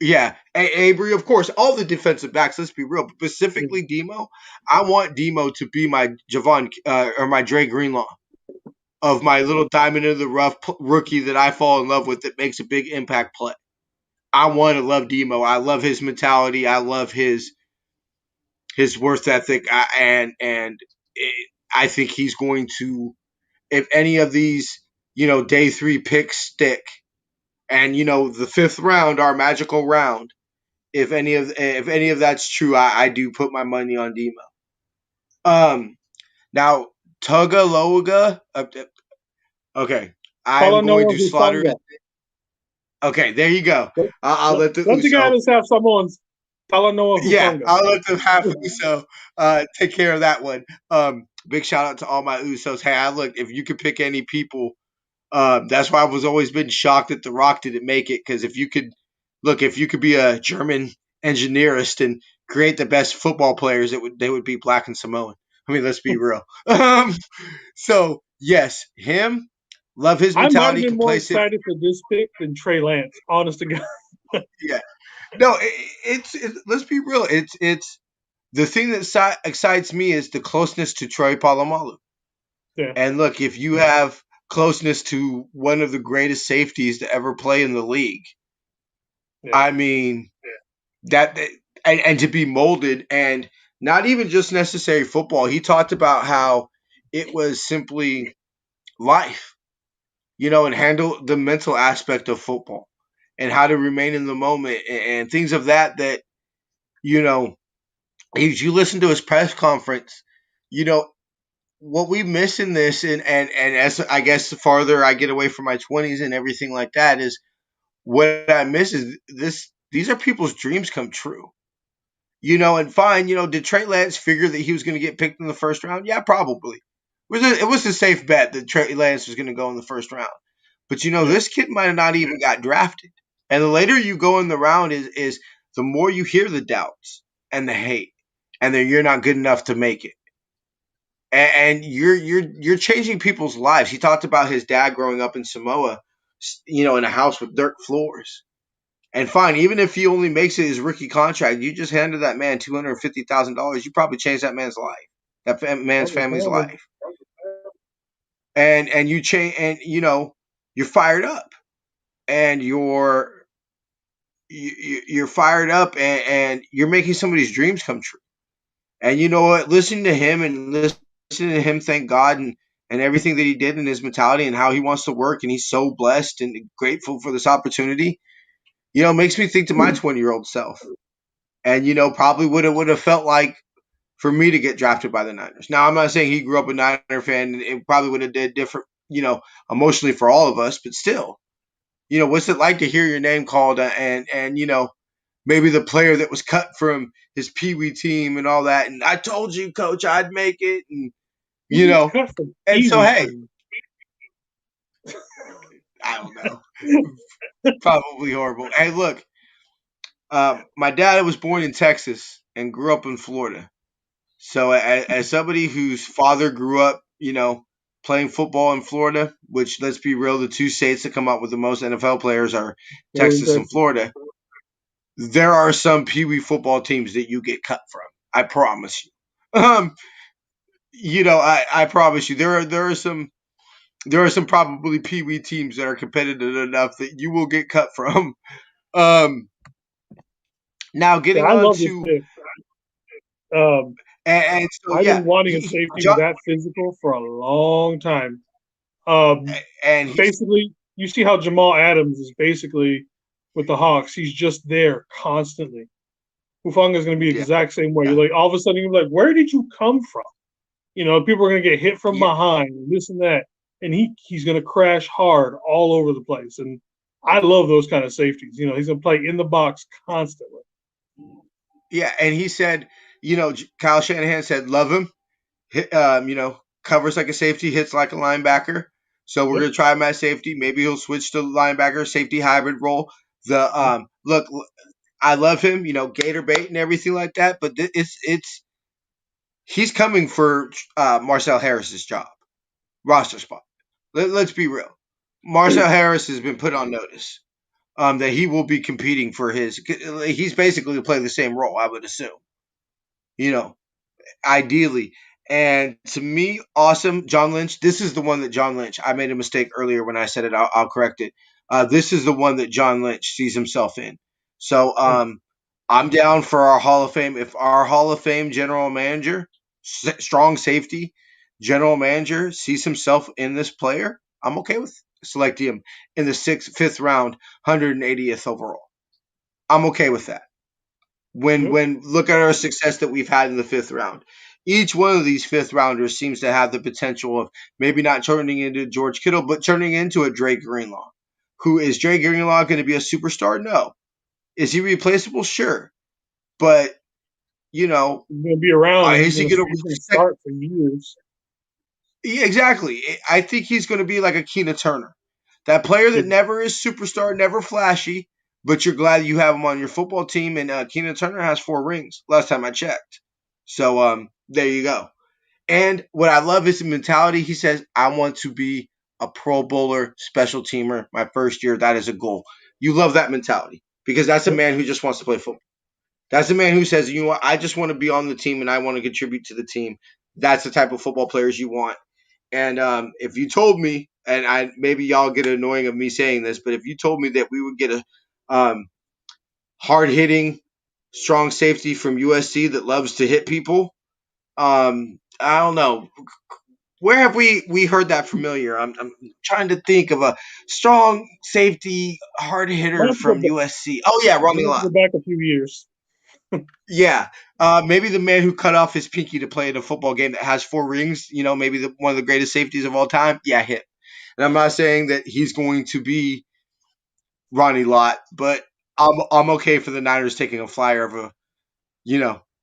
Yeah, Avery, of course, all the defensive backs. Let's be real, but specifically Demo. I want Demo to be my Javon or my Dre Greenlaw of my little diamond in the rough rookie that I fall in love with that makes a big impact play. I want to love Demo. I love his mentality. I love his worth ethic, and I think he's going to. If any of these, day three picks stick, and the fifth round, our magical round, if any of that's true, I do put my money on Demo. Now Tuga Loga. Okay, I'm going Talanoa to slaughter. Husanga. Okay, there you go. Let, I'll let, let the let the guy Uso. just have Samoans. Talanoa Yeah, Hufanga. I'll let them have Uso take care of that one. Big shout out to all my Usos. Hey, I look, if you could pick any people, that's why I was always been shocked that The Rock didn't make it. Because if you could be a German engineerist and create the best football players, they would be black and Samoan. I mean, let's be real. So yes, him, love his I might have mentality, been can more play. excited for this pick than Trey Lance, honest to God. Yeah, no, it's let's be real. It's the thing that excites me is the closeness to Troy Polamalu. Yeah, And look, if you have closeness to one of the greatest safeties to ever play in the league, yeah. I mean that and to be molded and not even just necessary football. He talked about how it was simply life, and handle the mental aspect of football and how to remain in the moment and things of that you know as you listen to his press conference, you know what we miss in this, and as I guess the farther I get away from my 20s and everything like that, is what I miss is this. These are people's dreams come true. And fine. Did Trey Lance figure that he was going to get picked in the first round? Yeah, probably. It was a safe bet that Trey Lance was going to go in the first round. But Yeah. this kid might have not even got drafted. And the later you go in the round is the more you hear the doubts and the hate, and that you're not good enough to make it. And you're changing people's lives. He talked about his dad growing up in Samoa, in a house with dirt floors. And fine, even if he only makes it his rookie contract, you just handed that man $250,000. You probably changed that man's life, man's Probably, family's probably. life, and you change, and you're fired up, and you're fired up, and you're making somebody's dreams come true. And you know what? Listening to him and listening to him thank God and everything that he did in his mentality and how he wants to work, and he's so blessed and grateful for this opportunity. Makes me think to my 20-year-old self, and probably would have felt like for me to get drafted by the Niners. Now I'm not saying he grew up a Niner fan and it probably would have did different, emotionally for all of us, but still, what's it like to hear your name called and maybe the player that was cut from his Pee Wee team and all that, and I told you, coach, I'd make it, and Who you gets know, cut from and Pee so Wee hey, team? I don't know, probably horrible. Hey, look, my dad was born in Texas and grew up in Florida. So as somebody whose father grew up, playing football in Florida, which let's be real, the two states that come up with the most NFL players are Florida, Texas and Texas. Florida. There are some Pee Wee football teams that you get cut from. I promise you. I promise you, there are some probably Pee Wee teams that are competitive enough that you will get cut from. Um, Now Yeah, getting I on love this to pick. Um, and so I've yeah, been wanting a safety with that physical for a long time. Um, and he's Basically, you see how Jamal Adams is basically with the Hawks. He's just there constantly. Hufanga is going to be the yeah, exact same way. yeah, You're like, all of a sudden, you're like, where did you come from? People are going to get hit from yeah, behind, and this and that, and he's going to crash hard all over the place. And I love those kind of safeties. He's going to play in the box constantly. yeah. And he said, Kyle Shanahan said, love him. Covers like a safety, hits like a linebacker. So we're Yep. gonna try him at safety. Maybe he'll switch to linebacker, safety hybrid role. The look, I love him. Gator bait and everything like that. But it's he's coming for Marcel Harris's job, roster spot. Let's be real. Marcel Harris has been put on notice that he will be competing for his. He's basically play the same role, I would assume. You know, ideally. And to me, awesome. John Lynch. This is the one that John Lynch. I made a mistake earlier when I said it. I'll correct it. This is the one that John Lynch sees himself in. So I'm down for our Hall of Fame. If our Hall of Fame general manager, strong safety general manager, sees himself in this player, I'm okay with selecting him in the fifth round, 180th overall. I'm okay with that when Yep. when look at our success that we've had in the fifth round. Each one of these fifth rounders seems to have the potential of maybe not turning into George Kittle, but turning into a Dre Greenlaw. Who is Dre Greenlaw going to be a superstar? No. Is he replaceable? Sure. but you know, He's going to be around and is he going to he's going to respect? start for years. Yeah, exactly. I think he's going to be like a Keena Turner, that player Yeah. that never is superstar, never flashy, but you're glad you have him on your football team. And Keena Turner has 4 rings last time I checked. So there you go. And what I love is the mentality. He says, "I want to be a Pro Bowler, special teamer, my first year. That is a goal." You love that mentality because that's a Yep. man who just wants to play football. That's a man who says, "You know what? I just want to be on the team and I want to contribute to the team." That's the type of football players you want. And if you told me, and I maybe y'all get annoying of me saying this, but if you told me that we would get a hard hitting, strong safety from USC that loves to hit people, I don't know. Where have we heard that familiar? I'm trying to think of a strong safety, hard Might hitter have to go from back, USC. Oh yeah, might Ronnie have to Lott. go back a few years. Yeah, maybe the man who cut off his pinky to play in a football game that has 4 rings. Maybe one of the greatest haphies of all time. Yeah, him. And I'm not saying that he's going to be Ronnie Lott, but I'm okay for the Niners taking a flyer of a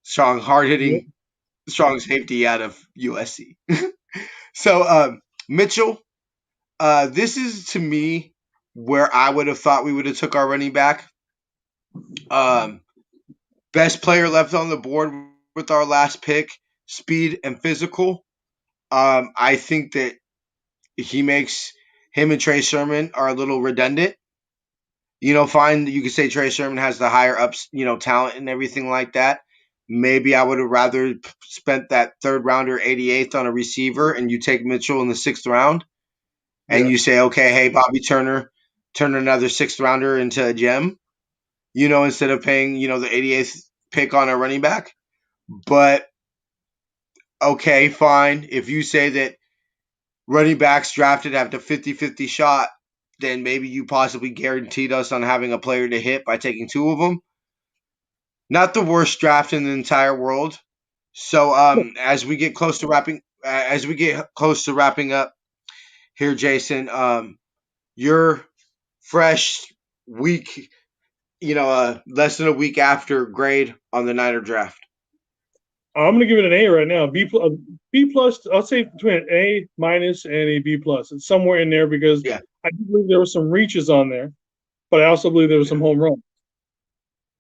strong, hard Yep. hitting, strong safety out of USC. So Mitchell, this is to me where I would have thought we would have took our running back. Um, Best player left on the board with our last pick, speed and physical. I think that he makes him and Trey Sermon are a little redundant. Fine. You could say Trey Sermon has the higher ups, talent and everything like that. Maybe I would have rather spent that third rounder, 88th, on a receiver, and you take Mitchell in the 6th round, and Yeah. you say, okay, hey, Bobby Turner, turn another 6th rounder into a gem, instead of paying, the 88th pick on a running back. But okay, fine. If you say that running backs drafted have the 50-50 shot, then maybe you possibly guaranteed us on having a player to hit by taking 2 of them. Not the worst draft in the entire world. So as we get close to wrapping up here, Jason, your fresh week, less than a week after grade on the Niner draft. I'm going to give it an A right now. B plus. I'll say between an A minus and a B plus. It's somewhere in there because Yeah, I do believe there were some reaches on there, but I also believe there was some yeah, home runs.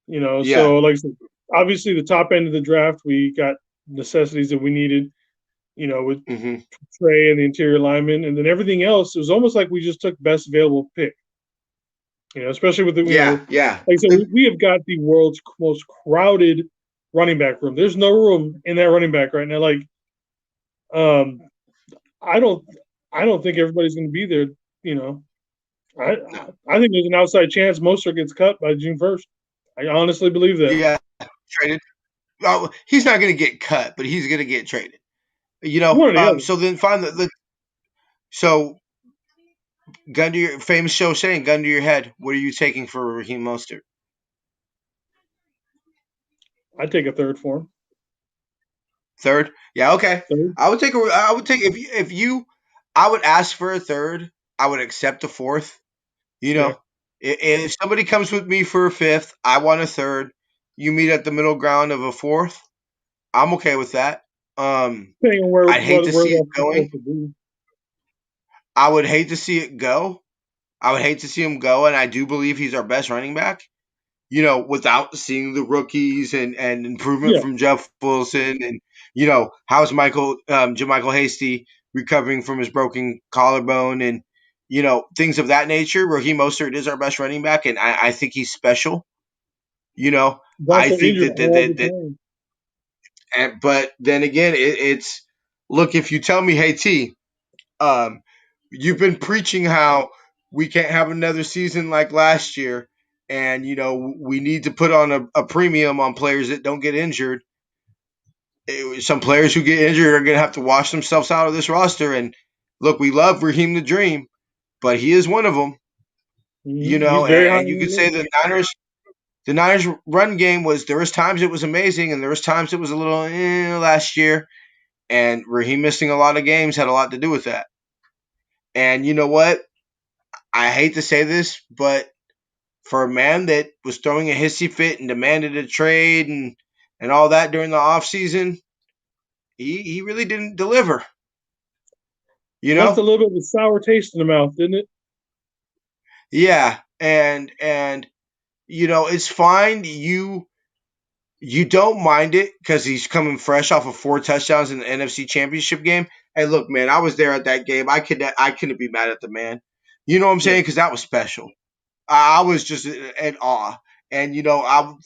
yeah. So like I said, obviously the top end of the draft, we got necessities that we needed. With Mm-hmm. Trey and the interior lineman, and then everything else, it was almost like we just took best available pick. Especially with the Yeah, yeah, like I said, we have got the world's most crowded running back room. There's no room in that running back right now. Like, um, I don't, I don't think everybody's going to be there. You know, I, no, I think there's an outside chance Mostert gets cut by June 1st. I honestly believe that. yeah. Traded. Oh, he's not going to get cut, but he's going to get traded. One or the other. So then find so gun to your famous show saying gun to your head. What are you taking for Raheem Mostert? I'd take a third for him. Third? Yeah, okay. Third, I would take if you I would ask for a third. I would accept a fourth. You yeah. know, if somebody comes with me for a fifth, I want a third. You meet at the middle ground of a fourth. I'm okay with that. Depending on where I'd hate to where see it that's going. supposed to be. I would hate to see it go. I would hate to see him go, and I do believe he's our best running back. Without seeing the rookies and improvement Yeah, from Jeff Wilson, and how's Jermichael Hasty recovering from his broken collarbone, and things of that nature. Raheem Mostert is our best running back, and I think he's special. You know, he's I also think injured all the that time. but then again, it's look, if you tell me, hey T, um, you've been preaching how we can't have another season like last year, and we need to put on a premium on players that don't get injured. Some players who get injured are going to have to wash themselves out of this roster. And look, we love Raheem the Dream, but he is one of them. He's very high And on you the could say list. the Niners run game was, there was times it was amazing, and there was times it was a little last year. And Raheem missing a lot of games had a lot to do with that. And you know what? I hate to say this, but for a man that was throwing a hissy fit and demanded a trade and all that during the offseason, he really didn't deliver. You Left a know? little bit of a sour taste in the mouth, didn't it? Yeah. And it's fine. You don't mind it because he's coming fresh off of 4 touchdowns in the NFC Championship game. Hey, look, man, I was there at that game. I couldn't be mad at the man. You know what I'm Yeah. saying? Because that was special. I was just in awe, and I'm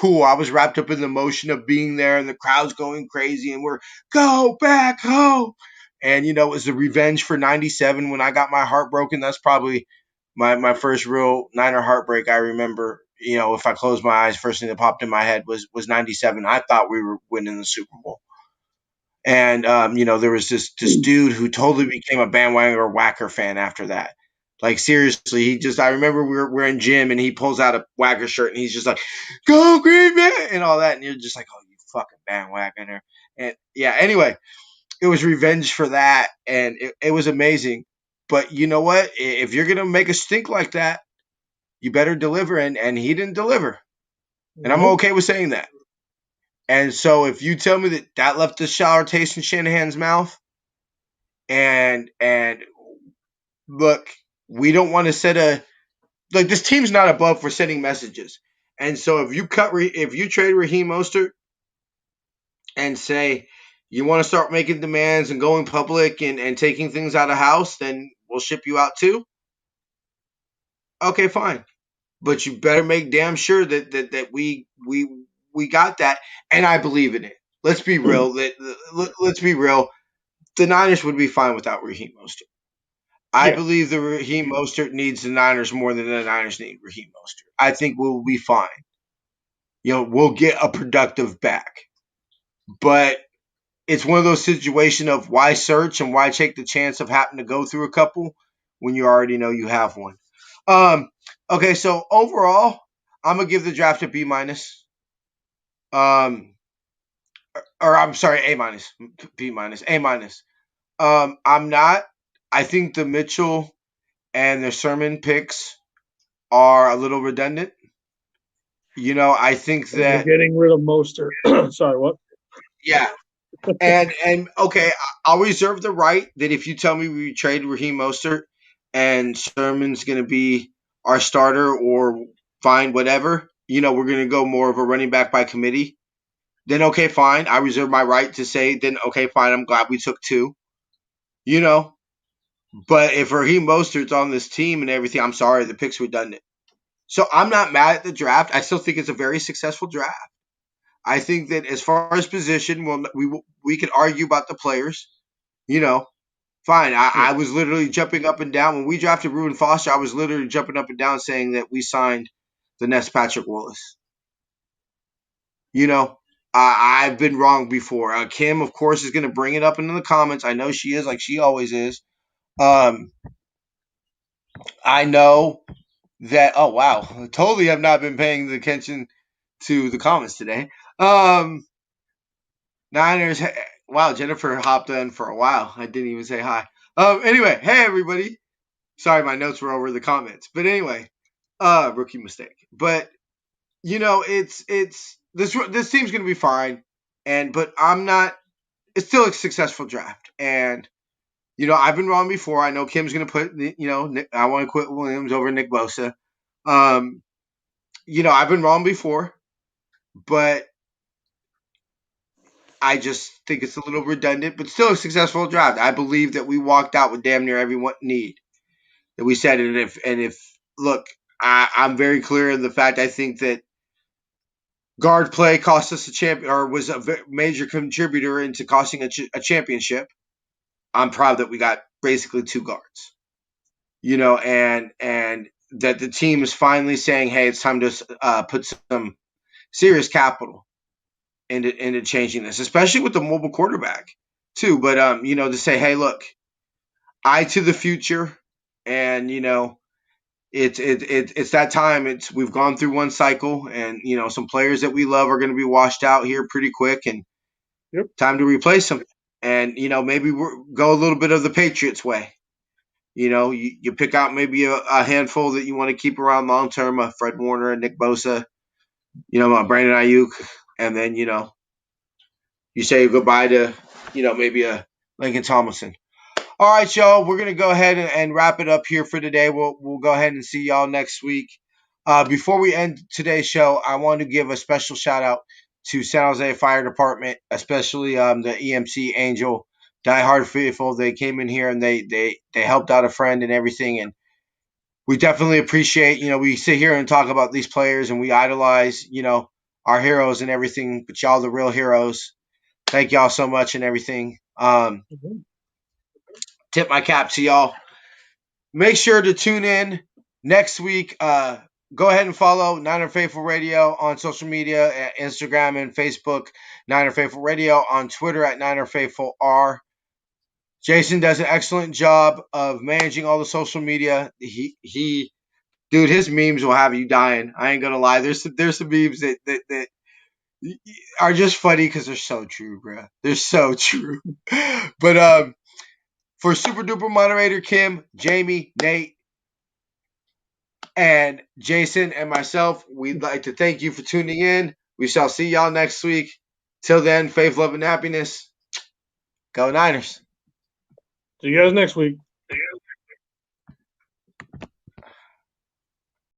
cool. I was wrapped up in the emotion of being there, and the crowd's going crazy, and we're go back home. And it was the revenge for '97 when I got my heart broken. That's probably my first real Niner heartbreak. I remember. If I closed my eyes, first thing that popped in my head was '97. I thought we were winning the Super Bowl. And there was this dude who totally became a bandwagon or whacker fan after that. Like seriously, I remember we're in gym and he pulls out a whacker shirt and he's just like, "Go Green Bay" and all that, and you're just like, "Oh, you fucking bandwagoner." And yeah, anyway, it was revenge for that, and it was amazing. But you know what? If you're gonna make a stink like that, you better deliver, and he didn't deliver, and I'm Nope. okay with saying that. And so if you tell me that left a sour taste in Shanahan's mouth, and look, we don't want to set a like this team's not above for sending messages. And so if you trade Raheem Mostert and say you want to start making demands and going public and taking things out of house, then we'll ship you out too. Okay, fine. But you better make damn sure that we got that, and I believe in it. Let's be real. Let's be real. The Niners would be fine without Raheem Mostert. I Yeah. believe the Raheem Mostert needs the Niners more than the Niners need Raheem Mostert. I think we'll be fine. We'll get a productive back. But it's one of those situations of why search and why take the chance of having to go through a couple when you already know you have one. Um, okay, so overall, I'm gonna give the draft a B minus. Um, or I'm sorry, A minus, B minus, A minus. I'm not. I think the Mitchell and the Sermon picks are a little redundant. I think And we're that getting rid of Mostert. Sorry, what? yeah, and okay, I'll reserve the right that if you tell me we trade Raheem Mostert and Sermon's going to be our starter or fine whatever, we're going to go more of a running back by committee. Then okay, fine. I reserve my right to say then okay, fine. I'm glad we took two. You know, but if Raheem Mostert's on this team and everything, I'm sorry, the pick's redundant. So I'm not mad at the draft. I still think it's a very successful draft. I think that as far as position, well, we can argue about the players. You know, fine. Yeah. I was literally jumping up and down when we drafted Reuben Foster. I was literally jumping up and down saying that we signed the next Patrick Willis. You know, I've been wrong before. Kim, of course, is going to bring it up into the comments. I know she is, like she always is. Um, I know that. Oh wow, totally have not been paying the attention to the comments today. Um, Niners. Wow, Jennifer hopped in for a while. I didn't even say hi. Anyway, hey everybody. Sorry, my notes were over the comments. But anyway, rookie mistake. But it's this team's gonna be fine. But I'm not. It's still a successful draft, and I've been wrong before. I know Kim's gonna put Nick, I want to quit Williams over Nick Bosa. Um, I've been wrong before, but I just think it's a little redundant, but still a successful draft. I believe that we walked out with damn near every need that we said. And if look, I'm very clear in the fact I think that guard play cost us a champion or was a major contributor into costing a championship. I'm proud that we got basically two guards. And that the team is finally saying, hey, it's time to put some serious capital into changing this, especially with the mobile quarterback too. But to say, hey, look, eye to the future, and it's that time. We've gone through one cycle, and some players that we love are going to be washed out here pretty quick, and Yep. time to replace them. And maybe go a little bit of the Patriots way. You pick out maybe a handful that you want to keep around long term, Fred Warner and Nick Bosa, Brandon Ayuk, and then you say goodbye to maybe a Lincoln Tomlinson. All right, y'all. We're gonna go ahead and wrap it up here for today. We'll go ahead and see y'all next week. Before we end today's show, I want to give a special shout out to San Jose Fire Department, especially the EMC Angel diehard faithful. They came in here and they helped out a friend and everything, and we definitely appreciate. We sit here and talk about these players and we idolize our heroes and everything, but y'all the real heroes. Thank y'all so much and everything. Mhm. Tip my cap to y'all. Make sure to tune in next week. Go ahead and follow Niner Faithful Radio on social media at Instagram and Facebook, Niner Faithful Radio, on Twitter at Niner Faithful R. Jason does an excellent job of managing all the social media. Dude, his memes will have you dying. I ain't gonna lie. There's some memes that are just funny because they're so true, bro. They're so true. But for Super Duper Moderator Kim, Jamie, Nate, and Jason and myself, we'd like to thank you for tuning in. We shall see y'all next week. Till then, faith, love, and happiness. Go Niners. See you guys next week.